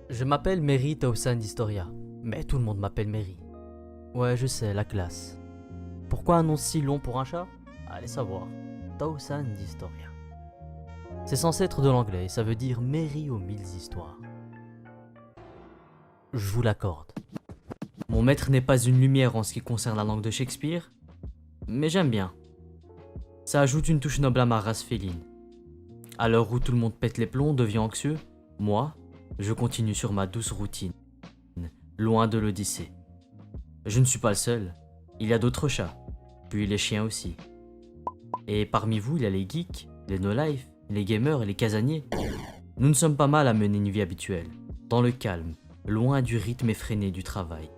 Je m'appelle Mary Towson d'Historia, mais tout le monde m'appelle Mary. Ouais, je sais, la classe. Pourquoi un nom si long pour un chat? Allez savoir. Towson d'Historia. C'est censé être de l'anglais et ça veut dire Mary aux 1000 histoires. Je vous l'accorde. Mon maître n'est pas une lumière en ce qui concerne la langue de Shakespeare, mais j'aime bien. Ça ajoute une touche noble à ma race féline. À l'heure où tout le monde pète les plombs, devient anxieux, moi, je continue sur ma douce routine, loin de l'Odyssée. Je ne suis pas le seul, il y a d'autres chats, puis les chiens aussi. Et parmi vous, il y a les geeks, les no-life, les gamers et les casaniers. Nous ne sommes pas mal à mener une vie habituelle, dans le calme, loin du rythme effréné du travail.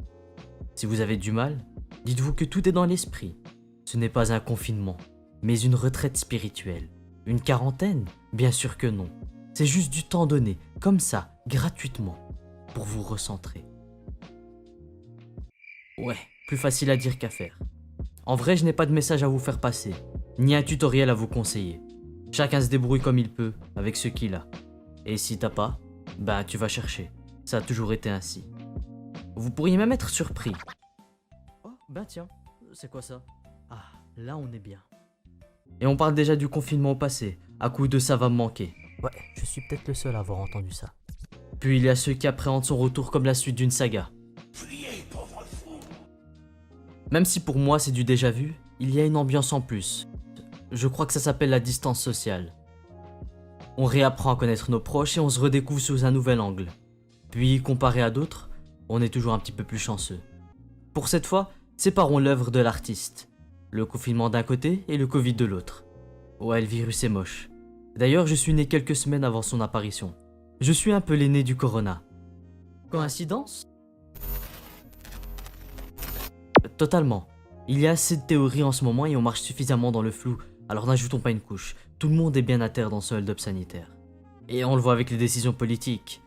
Si vous avez du mal, dites-vous que tout est dans l'esprit. Ce n'est pas un confinement, mais une retraite spirituelle. Une quarantaine? Bien sûr que non. C'est juste du temps donné, comme ça, gratuitement, pour vous recentrer. Ouais, plus facile à dire qu'à faire. En vrai, je n'ai pas de message à vous faire passer, ni un tutoriel à vous conseiller. Chacun se débrouille comme il peut, avec ce qu'il a. Et si t'as pas, ben tu vas chercher. Ça a toujours été ainsi. Vous pourriez même être surpris. Oh, ben tiens, c'est quoi ça? Ah, là on est bien. Et on parle déjà du confinement au passé, à coup de ça va me manquer. Ouais, je suis peut-être le seul à avoir entendu ça. Puis il y a ceux qui appréhendent son retour comme la suite d'une saga. Même si pour moi c'est du déjà vu, il y a une ambiance en plus. Je crois que ça s'appelle la distance sociale. On réapprend à connaître nos proches et on se redécouvre sous un nouvel angle. Puis, comparé à d'autres, on est toujours un petit peu plus chanceux. Pour cette fois, séparons l'œuvre de l'artiste. Le confinement d'un côté et le Covid de l'autre. Ouais, le virus est moche. D'ailleurs, je suis né quelques semaines avant son apparition. Je suis un peu l'aîné du corona. Coïncidence? Totalement. Il y a assez de théories en ce moment et on marche suffisamment dans le flou, alors n'ajoutons pas une couche. Tout le monde est bien à terre dans ce hold-up sanitaire. Et on le voit avec les décisions politiques.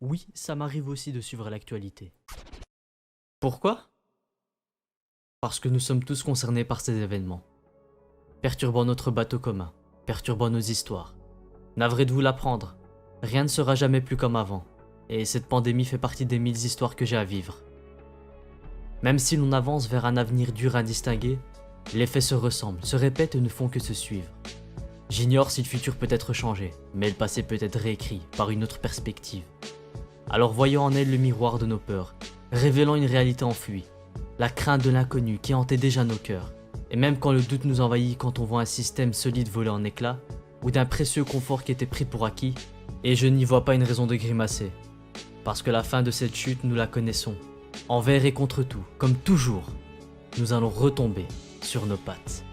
Oui, ça m'arrive aussi de suivre l'actualité. Pourquoi? Parce que nous sommes tous concernés par ces événements. Perturbant notre bateau commun, perturbant nos histoires. Navré de vous l'apprendre, rien ne sera jamais plus comme avant. Et cette pandémie fait partie des 1000 histoires que j'ai à vivre. Même si l'on avance vers un avenir dur à distinguer, les faits se ressemblent, se répètent et ne font que se suivre. J'ignore si le futur peut être changé, mais le passé peut être réécrit par une autre perspective. Alors voyons en elle le miroir de nos peurs, révélant une réalité enfuie, la crainte de l'inconnu qui hantait déjà nos cœurs. Et même quand le doute nous envahit quand on voit un système solide voler en éclats, ou d'un précieux confort qui était pris pour acquis, et je n'y vois pas une raison de grimacer. Parce que la fin de cette chute, nous la connaissons. Envers et contre tout, comme toujours, nous allons retomber sur nos pattes.